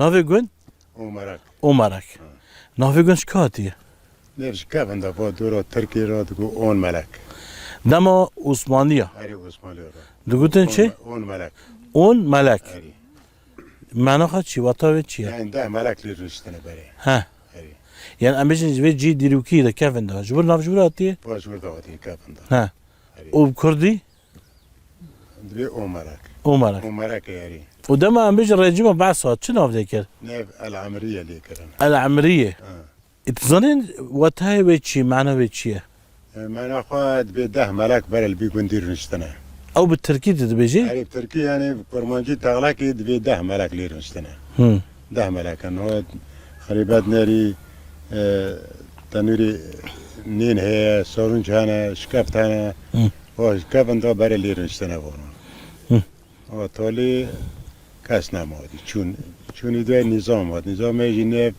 نافي گون؟ عمرك عمرك نافي گون شكاتي نفس كابن دفع دورة تركي را تقول اون ملك دما عثمانية هري عثماني را دقوتن شي؟ اون ملك اون ملك هري معنى خد شي وطاوة چيه؟ يعني ده ملك لرشتنا بري ها هري يعني امبيجن جوي جي ديروكي ده كيفن ده جبر ناف جبر هاتيه؟ باش ورد وقتي كابن ده ها هري وبكردي؟ دبي اون ملك عمرك اون ملك هري ودما امبيجن رجيمه بعد صوت شنو ناف ذكر؟ نيف العمرية اللي كرنا العمرية اتظنن وتاي ويتشي معنى ويتشي ما ناخد بده ملك بري اللي بيكون دير نشتنا او بالتركي تدبيجي؟ هري بتركي يعني برمانجي تغلقي دبي ده ملك لير نشتنا هم ده ملك انه خريبات ناري تنوري نين هي سورنج هنا شكفت هنا هو شكفن ده بري لير نشتنا بونه هو تولي كاس نمادي چون يدوي نظام هاد نظام يجي نيف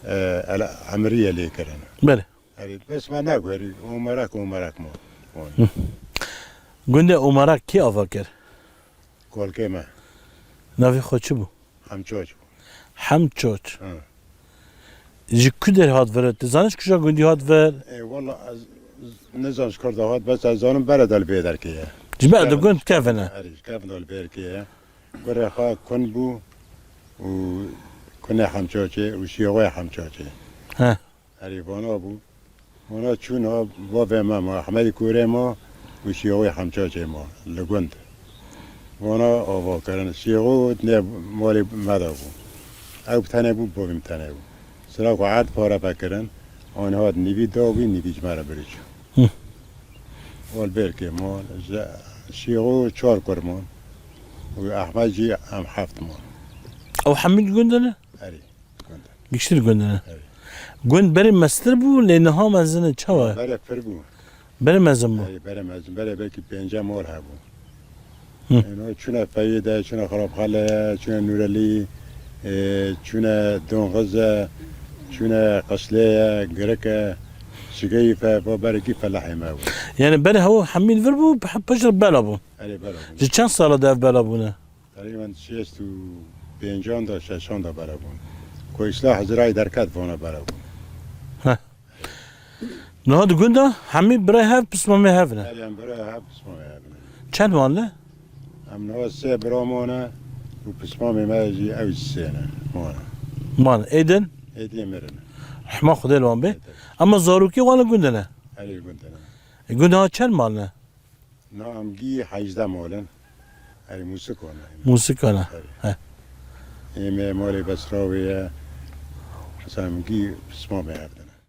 العمرية اللي كرنا بله هري بس ما نقولي عمرك ما گنده عمرك كي افكر؟ كل كما نافي خود شو بو؟ هم چوچ حم چوچ جي كدر هاد ورد تزانش كشا گندي هاد ور والله نظام شكر دهات بس از آنم برد البیدر که جبع دو گند كيفنا هریش کفن البیدر که برای خواه کن بو و کنه همچاچه و شیغوی همچاچه ها هری وانا بو وانا چون ها با ما احمد کوره ما و شیغوی همچاچه ما لگند وانا آوا کرن شیغو نه مالی مدا بو او تنه بو بویم تنه بو سرا کو عاد پاره بکرن آنها نیوی داوی نیوی جمره بریچو والبركي مال شيغو چهار كرمان واحمد جي هم حفت مال او حميد گندنا؟ هري كنت بيشتر گندنا هري گند بري مستر بو لانها مزنه چوا بري فربو بري مزن بو هري بري مزن بري بلكي بينجا مال هبو هم. انه چونه فايده چونه خراب خاله چونه نورالي چونه دونغزه چونه قسليه غركه شقيفه بابركي فلاحي ما هو يعني بري هو حميد فربو بحب بشرب بلا بو هري بلا جي چند ساله داف بلا بونا؟ تقريبا 65 تا 60 تا برابون کو اصلاح زراعي دركات فونا برابون نهاد گنده حميد بري هاف بسمامي هافنا الان برا هب اسمه يعني چند ماله؟ ام نو سه برامونا و بسمامي ما يجي او السنه مونا مان ايدن ايدي مرن رحمه خدا الوان به اما زاروكي وانا گندنا هري قلت انا گنده ها چند مالنا؟ نعم جي حجده مولن هري موسيقى موسيقى ها انا مالي بسراويه حسام جي بسمامي هبنا